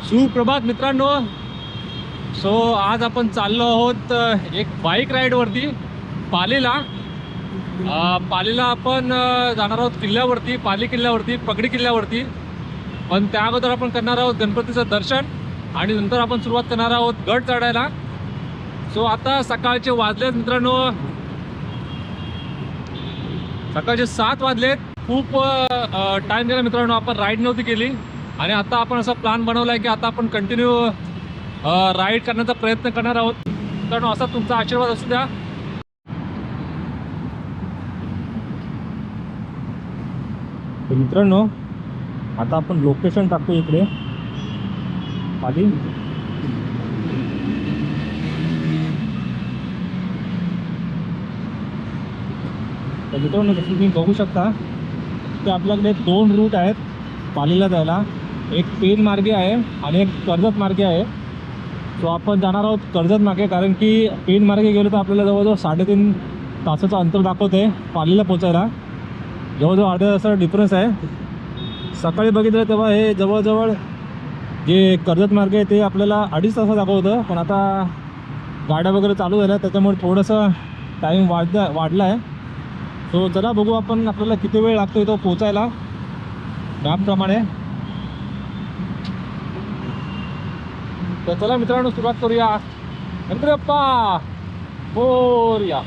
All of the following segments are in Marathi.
सुप्रभात मित्रांनो. आज आपण चाललो आहोत एक बाईक राईडवरती पालीला. पालीला आपण जाणार आहोत किल्ल्यावरती, पाली किल्ल्यावरती, पगडी किल्ल्यावरती. पण त्या अगोदर आपण करणार आहोत गणपतीचं दर्शन आणि नंतर आपण सुरुवात करणार आहोत गड चढायला. आता सकाळचे वाजलेत मित्रांनो, सकाळचे 7 वाजलेत. खूप टाईम गेला मित्रांनो, आपण राईड नव्हती केली आणि आता आपण असा प्लॅन बनवला आहे की आता आपण कंटिन्यू राईड करण्याचा प्रयत्न करणार आहोत. मित्रांनो, असा तुमचा आशीर्वाद असू द्या. तर मित्रांनो, आता आपण लोकेशन टाकतो इकडे पाली. तर मित्रांनो, जसं तुम्ही बघू शकता की आपल्याकडे 2 रूट आहेत पालीला जायला. एक पेन मार्गे आहे आणि एक कर्जत मार्गे आहे. आपण जाणार आहोत कर्जत मार्गे, कारण की पेन मार्गे गेलो तर आपल्याला जवळजवळ 3.5 तासाचं अंतर दाखवते पालीला पोचायला. जवळजवळ अर्ध्या तासाचा डिफरन्स आहे. सकाळी बघितलं तेव्हा हे जवळजवळ जे कर्जत मार्ग आहे ते आपल्याला 2.5 तास दाखवतं, पण आता गाड्या वगैरे चालू झाल्या त्याच्यामुळे थोडंसं टाईम वाढला आहे. चला बघू आपण आपल्याला किती वेळ लागतो इथं पोचायला मॅपप्रमाणे. तर चला मित्रांनो, सुरुवात करूया. गणपती बाप्पा मोरया.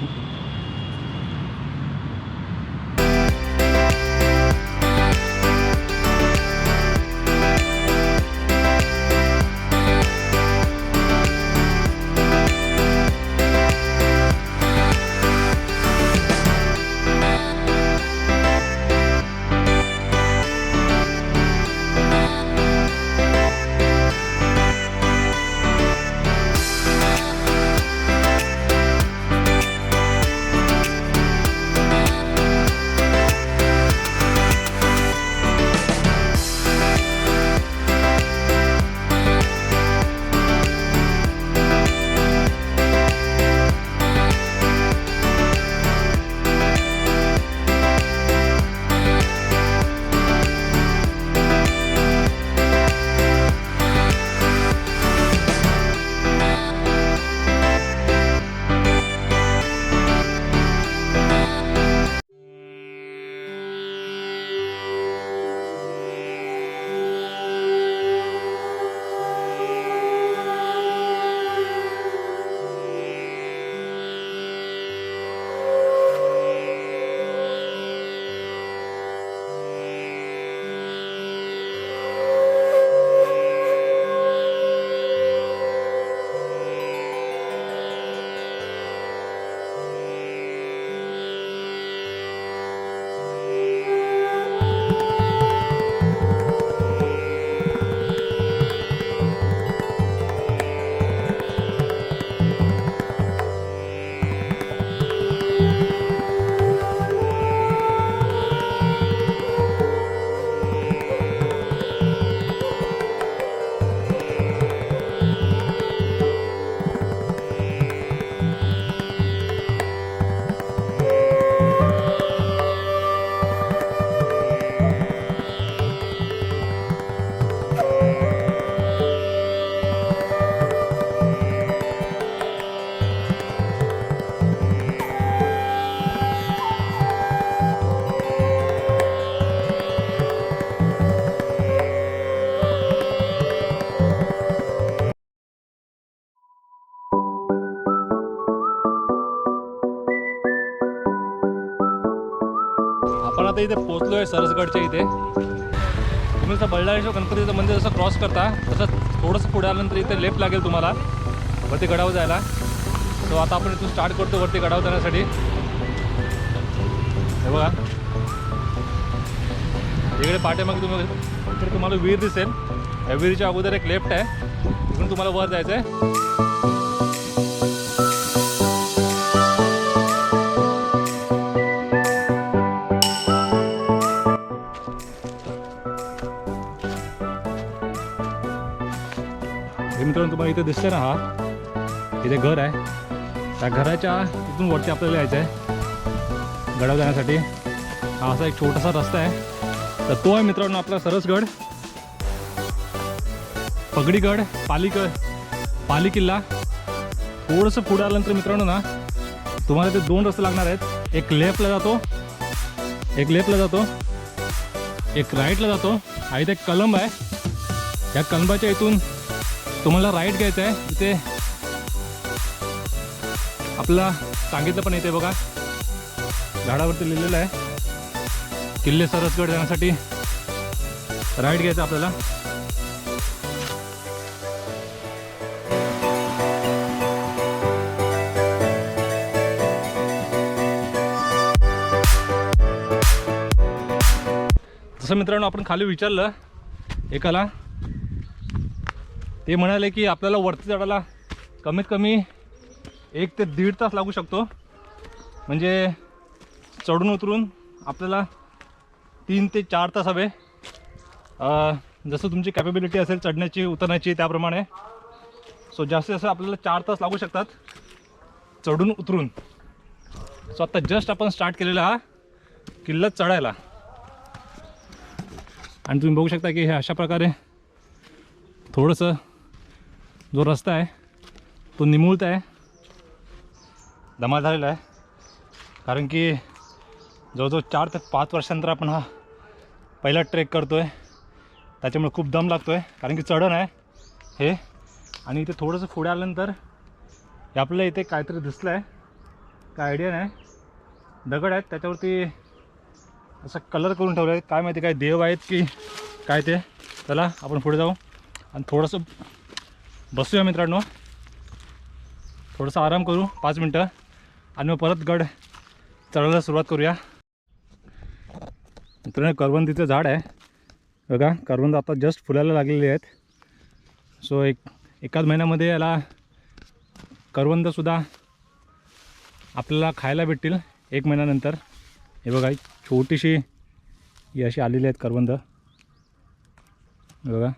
आपण आता इथे पोचलो आहे सरसगडच्या इथे. तुम्ही जसं बल्लाळेश्वर गणपतीचं मंदिर जसं क्रॉस करता तसं थोडंसं पुढे आल्यानंतर इथे लेफ्ट लागेल तुम्हाला वरती गडावर जायला. आता आपण इथून स्टार्ट करतो वरती गडावर जाण्यासाठी. हे बघा, इकडे पाठीमागे तुम्हाला विहीर दिसेल. या विहिरीच्या अगोदर एक लेफ्ट आहे, तिकडून तुम्हाला वर जायचं आहे. मित्रांनो, तुम्हाला इथे दिसतंय ना, हा इथे घर आहे. त्या घराच्या इथून वरती आपल्याला यायचं आहे गडावर जाण्यासाठी. हा असा एक छोटासा रस्ता आहे. तर तो आहे मित्रांनो आपला सरसगड. पगडीगड पाली किल्ला. थोडंसं पुढे आल्यानंतर मित्रांनो ना तुम्हाला ते 2 रस्ते लागणार आहेत. एक लेफ्टला जातो, एक राईटला जातो. आणि इथे एक कलंब आहे. या कलंबाच्या इथून तुम्हाला राईट घ्यायचं आहे. इथे आपल्याला सांगितलं पण येते बघा, झाडावरती लिहिलेलं आहे किल्ले सरसगड जाण्यासाठी राईट घ्यायचं आपल्याला. तसं मित्रांनो आपण खाली विचारलं एकाला, ते म्हणाले की आपल्याला वरती चढायला कमीत कमी 1 ते 1.5 तास लागू शकतो. म्हणजे चढून उतरून आपल्याला 3 ते 4 तास हवे. जसं तुमची कॅपेबिलिटी असेल चढण्याची उतरण्याची त्याप्रमाणे. सो जास्तीत जास्त आपल्याला 4 तास लागू शकतात चढून उतरून. सो आता जस्ट आपण स्टार्ट केलेला हा किल्ला चढायला. आणि तुम्ही बघू शकता की हे अशा प्रकारे थोडंसं जो रस्ता आहे तो निमुळत आहे, धमाल झालेला आहे. कारण की जवळजवळ 4 ते 5 वर्षांनंतर आपण हा पहिला ट्रेक करतो आहे. त्याच्यामुळे खूप दम लागतो आहे कारण की चढण आहे हे. आणि इथे थोडंसं पुढे आल्यानंतर हे आपल्याला इथे काहीतरी दिसलं आहे, काय आयडिया नाही. दगड आहेत त्याच्यावरती असं कलर करून ठेवलं आहे, काय माहिती काय देव आहेत की काय ते. चला आपण पुढे जाऊ आणि थोडंसं बसूया मित्रांनो, थोडंसं आराम करू 5 मिनटं आणि मग परत गड चढायला सुरुवात करूया. मित्रांनो करवंदीचं झाड आहे बघा, करवंद आता जस्ट फुलायला लागलेली आहेत. सो एकाच महिन्यामध्ये याला करवंदसुद्धा आपल्याला खायला भेटतील 1 महिन्यानंतर. हे बघा छोटीशी ही अशी आलेली आहेत करवंद बघा.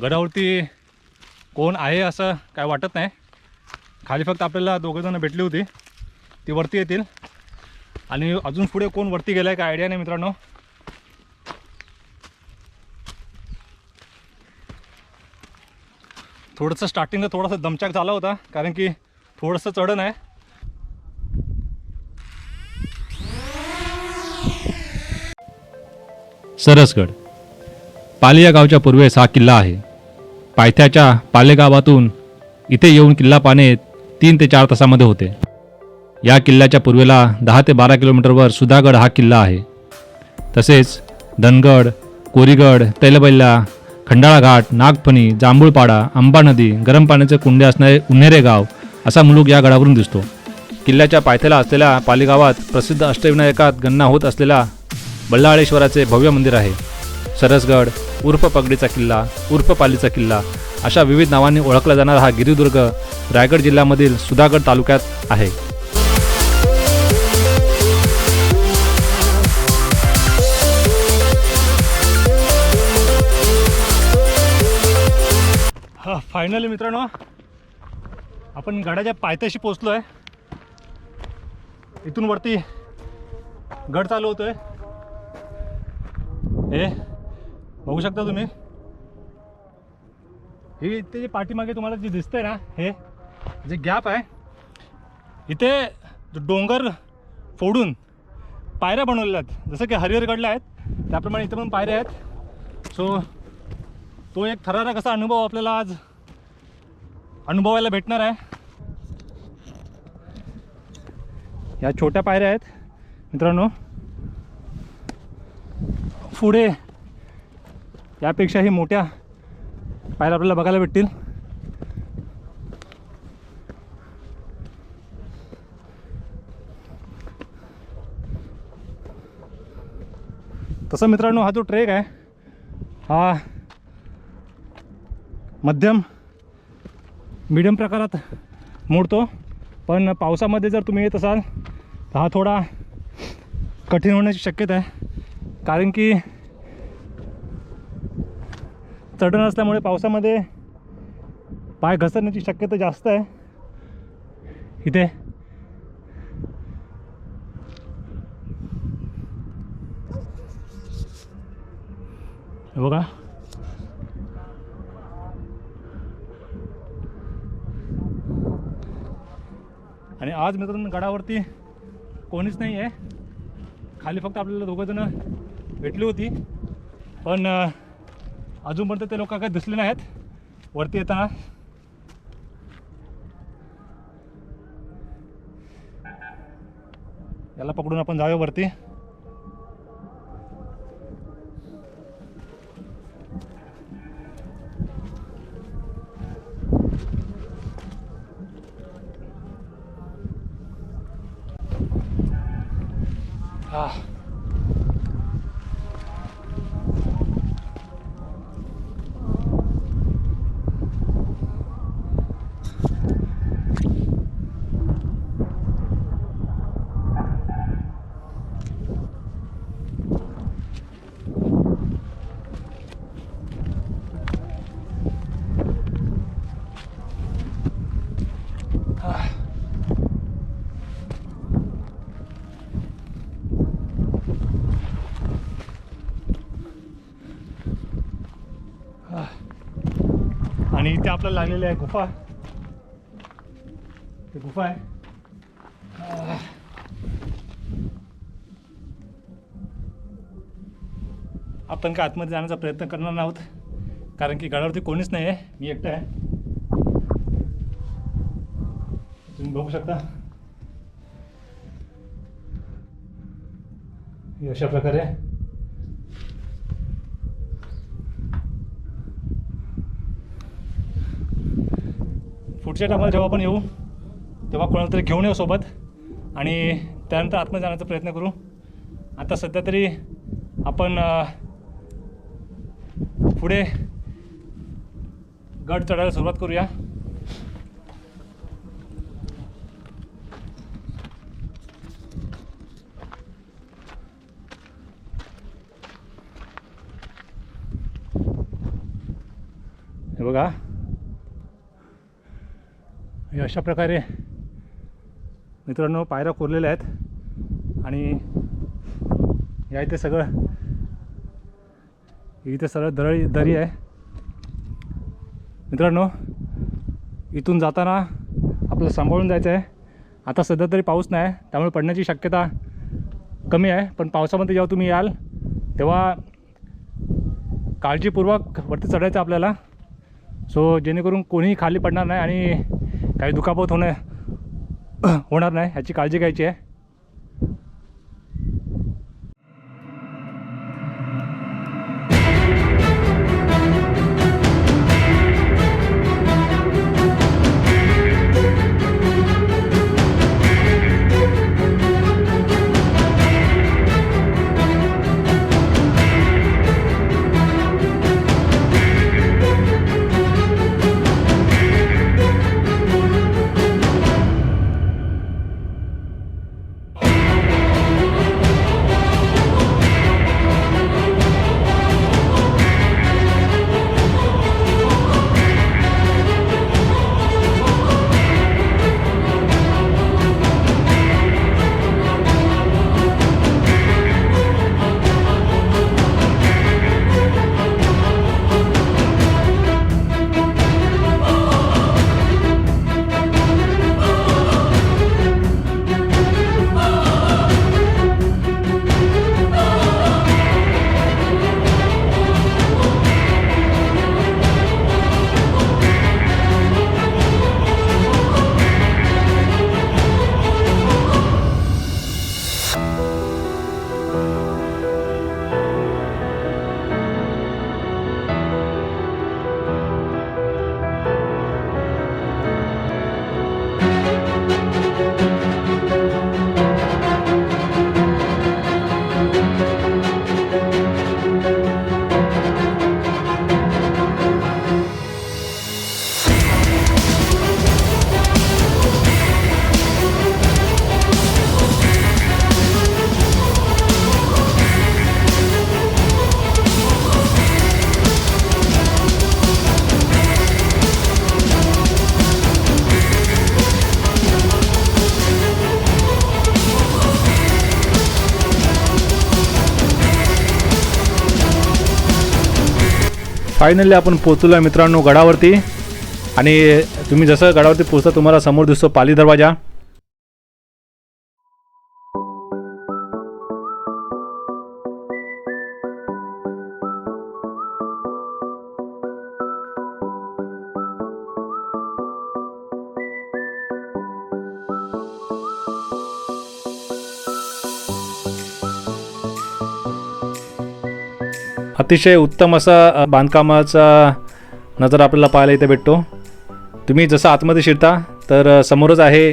गडावरती कोण आहे असं काय वाटत नाही. खाली फक्त आपल्याला 2 जण भेटली होती, ती वरती येतील. आणि अजून पुढे कोण वरती गेलं आहे काय आयडिया नाही मित्रांनो. थोडंसं स्टार्टिंगला थोडासा दमचाक झाला होता कारण की थोडंसं चढण आहे. सरसगड पाली या गावच्या पूर्वेस हा किल्ला आहे. पायथ्याच्या पाले गावातून इथे येऊन किल्ला पाहणे 3 ते 4 तासामध्ये होते. या किल्ल्याच्या पूर्वेला 10 ते 12 किलोमीटरवर सुधागड हा किल्ला आहे. तसेच धनगड, कोरीगड, तैलबैला, खंडाळा घाट, नागफणी, जांभूळपाडा, अंबा नदी, गरम पाण्याचे कुंडे असणारे उन्हेरे गाव असा मुलूक या गडावरून दिसतो. किल्ल्याच्या पायथ्याला असलेल्या पाली गावात प्रसिद्ध अष्टविनायकात गणना होत असलेला बल्लाळेश्वराचे भव्य मंदिर आहे. सरसगड उर्फ पगडीचा किल्ला उर्फ पालीचा किल्ला अशा विविध नावांनी ओळखला जाणारा हा गिरिदुर्ग रायगड जिल्ह्यामधील सुधागड तालुक्यात आहे. फायनली मित्रांनो आपण गडाच्या पायथ्याशी पोचलो आहे. इथून वरती गड चालू होतोय. हे बघू शकता तुम्ही, ही इथे जे पाठीमागे तुम्हाला जे दिसतंय ना, हे जे गॅप आहे इथे डोंगर फोडून पायऱ्या बनवलेल्या आहेत. जसं की हरिहरगडला आहेत त्याप्रमाणे इथे पण पायऱ्या आहेत. सो तो एक थरारक असा अनुभव आपल्याला आज अनुभवायला भेटणार आहे. या छोट्या पायऱ्या आहेत मित्रांनो, पुढे यापेक्षाही मोठ्या पायऱ्या आपल्याला बघायला भेटतील. तसं मित्रांनो हा जो ट्रेक आहे हा मीडियम प्रकारात मोडतो. पण पावसामध्ये जर तुम्ही येत असाल तर हा थोडा कठीण होण्याची शक्यता आहे. कारण की चढण असल्यामुळे पावसामध्ये पाय घसरण्याची शक्यता जास्त आहे. इथे हे बघा, आणि आज मित्रांनो गडावरती कोणीच नाही आहे. खाली फक्त आपल्याला दोघंजणं भेटली होती, पण अजूनपर्यंत ते लोक काही दिसले नाहीत वरती येताना. याला पकडून आपण जाऊया वरती. हा, आणि इथे आपल्याला लागलेली आहे गुफा. ते गुफा आहे. आपण काय आतमध्ये जाण्याचा प्रयत्न करणार आहोत, कारण की गडावरती कोणीच नाही आहे, मी एकटा आहे. तुम्ही बघू शकता हे अशा प्रकारे. पुढच्या टायमाला जेव्हा आपण येऊ तेव्हा कोणाला तरी घेऊन येऊ सोबत, आणि त्यानंतर आतमध्ये जाण्याचा प्रयत्न करू. आता सध्या तरी आपण पुढे गड चढायला सुरुवात करूया. हे बघा, हे अशा प्रकारे मित्रांनो पायऱ्या कोरलेल्या आहेत, आणि या इथे सगळं दरी आहे. मित्रांनो, इथून जाताना आपल्याला सांभाळून जायचं आहे. आता सध्या तरी पाऊस नाही, त्यामुळे पडण्याची शक्यता कमी आहे, पण पावसामध्ये जेव्हा तुम्ही याल तेव्हा काळजीपूर्वक वरती चढायचं आपल्याला. सो जेणेकरून कोणीही खाली पडणार नाही आणि काही दुखापत होणार नाही, ह्याची काळजी घ्यायची आहे. फायनली आपण पोहोचलो आहे मित्रांनो गडावरती. आणि तुम्ही जसं गडावरती पोहोचता तुम्हाला समोर दिसतो पाली दरवाजा. अतिशय उत्तम असा बांधकामाचा नजारा आपल्याला पाहायला इथे भेटतो. तुम्ही जसं आतमध्ये शिरता तर समोरच आहे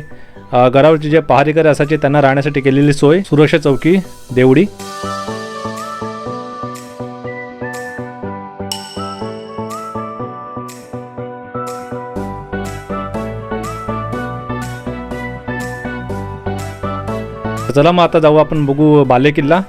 गडावरचे जे पहारेकरी असायचे त्यांना राहण्यासाठी केलेली सोय, सुरक्षा चौकी, देवडी. चला मग आता जाऊ आपण बघू बालेकिल्ला.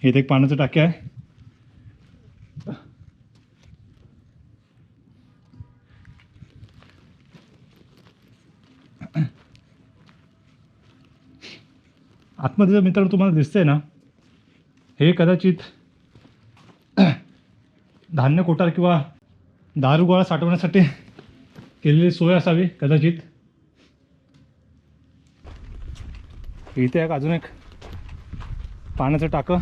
हे एक पाण्याचं टाकी आहे. आतमध्ये जर मित्रांनो तुम्हाला दिसतंय ना, हे कदाचित धान्य कोठार किंवा दारू गोळा साठवण्यासाठी केलेली सोय असावी कदाचित. इथे एक अजून एक पाण्याचं टाकं.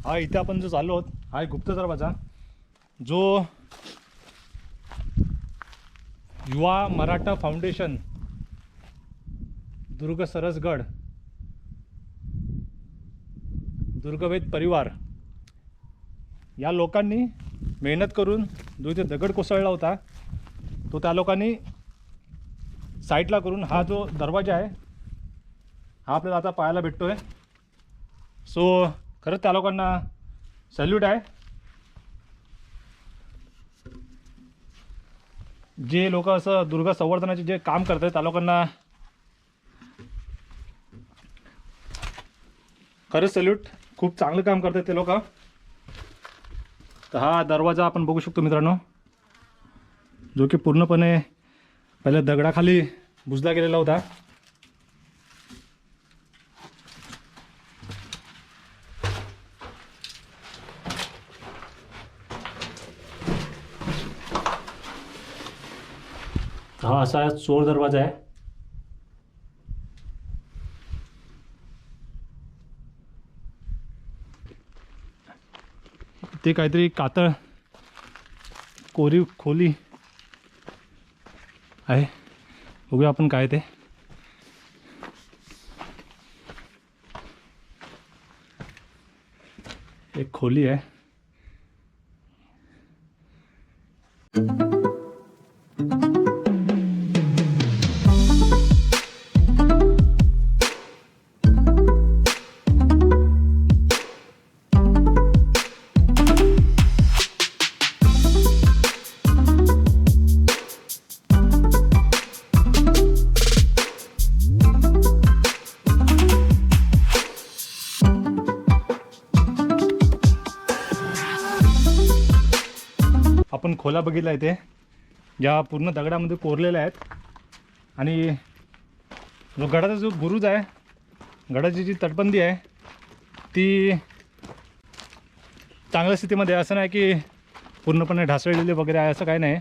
हा इथे आपण जो चाललो आहोत हा एक गुप्त दरवाजा, जो युवा मराठा फाउंडेशन, दुर्ग सरसगड, दुर्गवेद परिवार या लोकांनी मेहनत करून जो इथे दगड कोसळला होता तो त्या लोकांनी साईडला करून हा जो दरवाजा आहे हा आपल्याला आता पाहायला भेटतोय. सो खरंच त्या लोकांना सॅल्यूट आहे. जे लोक असं दुर्ग संवर्धनाचे जे काम करतात त्या लोकांना खरंच सॅल्यूट. खूप चांगलं काम करतात ते लोक. तर हा दरवाजा आपण बघू शकतो मित्रांनो, जो की पूर्णपणे पहिल्या दगडाखाली बुजला गेलेला होता. हा असा चोर दरवाजा आहे. ते काहीतरी कातळ कोरीव खोली आहे. बघूया आपण काय ते. एक खोली आहे. आपण खोला बघितला इथे ज्या पूर्ण दगडामध्ये कोरलेल्या आहेत. आणि जो गडाचा जो बुरुज आहे, गडाची जी तटबंदी आहे ती चांगल्या स्थितीमध्ये, असं नाही की पूर्णपणे ढासळलेले वगैरे आहे असं काही नाही.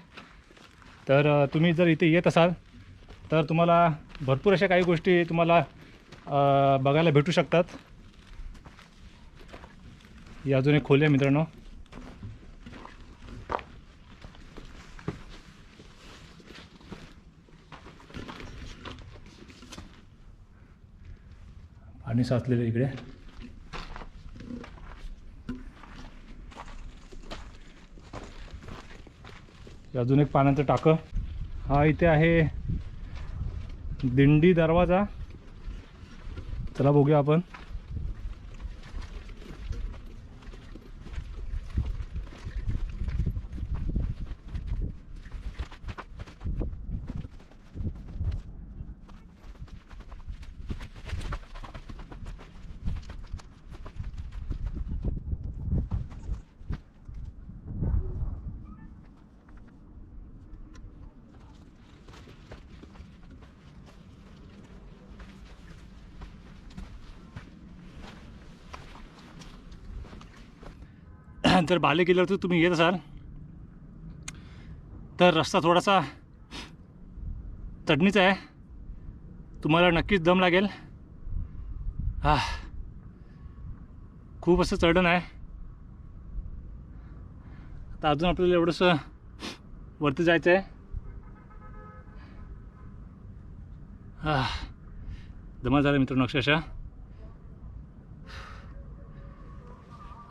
तर तुम्ही जर इथे येत असाल तर तुम्हाला भरपूर अशा काही गोष्टी तुम्हाला बघायला भेटू शकतात. ही अजून एक खोली आहे मित्रांनो. पाणी साचलेलं इकडे. अजून एक पाण्याचं टाकं. हा इथे आहे दिंडी दरवाजा. चला बघूया आपण. जर बाले किल्ल्यावर तुम्ही येत असाल तर रस्ता थोडासा चढणीचा आहे. तुम्हाला नक्कीच दम लागेल. खूप असं चढण आहे. आता अजून आपल्याला एवढंसं वरती जायचं आहे. दमा झाला मित्रांनो अक्षरशः.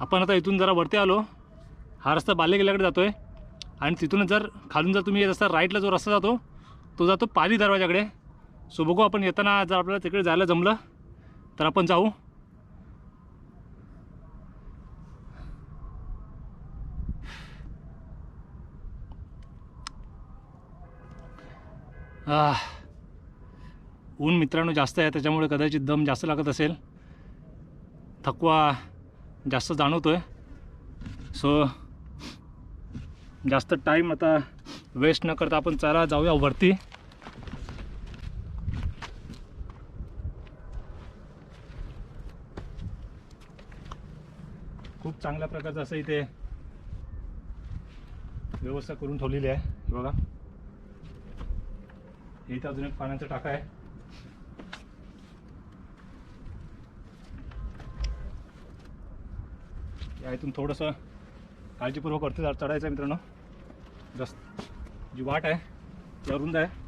आपण आता इथून जरा वरती आलो. हा रस्ता बाले किल्ल्याकडे जातो आहे आणि तिथूनच जर खालून जर तुम्ही येत असता राईटला जो रस्ता जातो तो जातो पाली दरवाजाकडे. सो बघू आपण येताना जर आपल्याला तिकडे जायला जमलं तर आपण जाऊ. ऊन मित्रांनो जास्त आहे त्याच्यामुळे कदाचित दम जास्त लागत असेल. थकवा जास्त जाणवतो आहे. सो जास्त टाईम आता वेस्ट न करता आपण चला जाऊया वरती. खूप चांगल्या प्रकारचं असं इथे व्यवस्था करून ठेवलेली आहे. हे बघा इथे अजून एक पाण्याचा टाका आहे. या इथून थोडंसं काळजीपूर्वक वरती चढायचं आहे मित्रांनो. जी वाट आहे ती अरुंद आहे.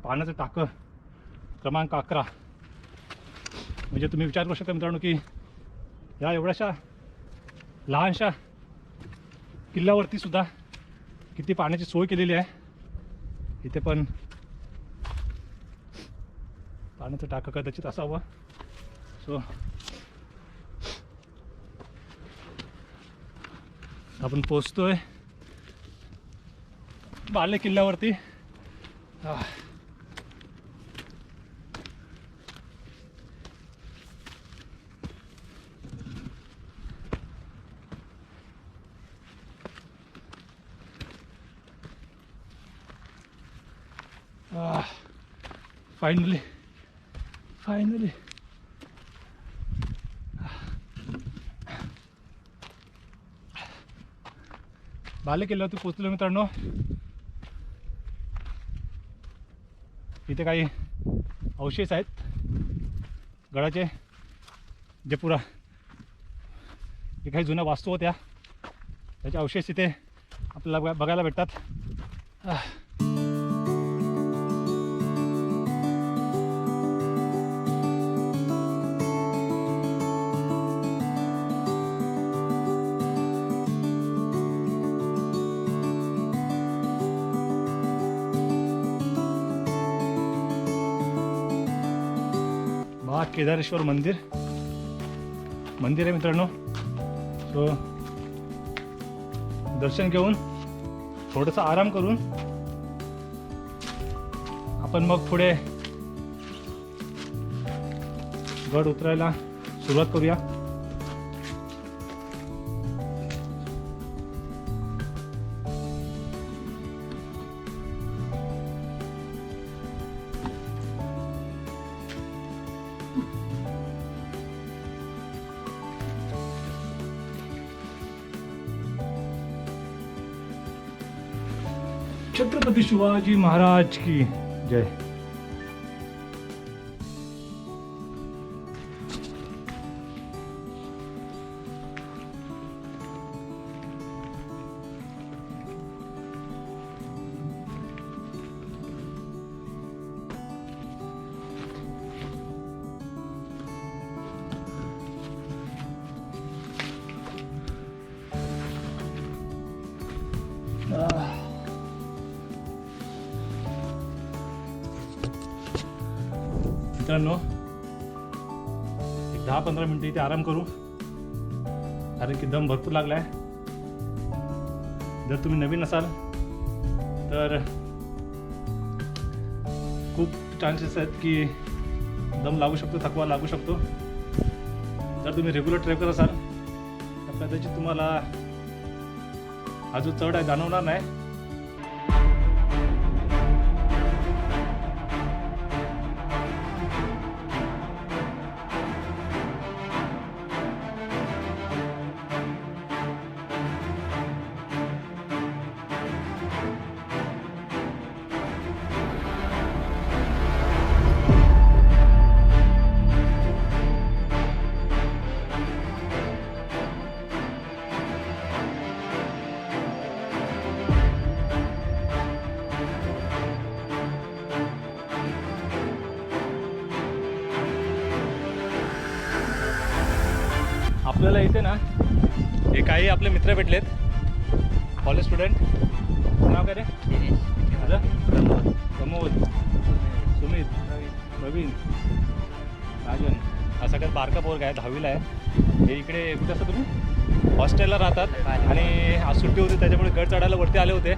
पाण्याचं टाकं क्रमांक 11. म्हणजे तुम्ही विचार करू शकता मित्रांनो की या एवढ्याशा लहानशा किल्ल्यावरती सुद्धा किती पाण्याची सोय केलेली आहे. इथे पण पाण्याचं टाकं कदाचित असावं. सो आपण पोचतोय बाले किल्ल्यावरती. फायनली बाले किल्ल्यावरती पोचलो मित्रांनो. इथे काही अवशेष आहेत गडाचे. जे पुरा जे काही जुन्या वास्तू होत्या त्याचे अवशेष इथे आपल्याला बघायला भेटतात. केदारेश्वर मंदिर आहे मित्रांनो. सो दर्शन घेऊन थोडंसं आराम करून आपण मग पुढे गड उतरायला सुरुवात करूया. छत्रपती शिवाजी महाराज की जय. मित्रांनो, एक 10-15 मिनिटं इथे आराम करू, कारण की दम भरपूर लागला आहे. जर तुम्ही नवीन असाल तर खूप चान्सेस आहेत की दम लागू शकतो, थकवा लागू शकतो. जर तुम्ही रेग्युलर ट्रेकर असाल तर कदाचित तुम्हाला हा जो चढ आहे जाणवणार नाही. आपल्याला इथे ना हे काही आपले मित्र भेटलेत, कॉलेज स्टुडंट. नाव काय रे तुझं? प्रमोद, सुमित, प्रवीण, राजन. हा सगळ्यात बारका पोरग आहे, 10वीला आहे. हे इकडे कुठे असतं तुम्ही? हॉस्टेलला राहतात आणि आज सुट्टी होती त्याच्यामुळे गड चढायला वरती आले होते.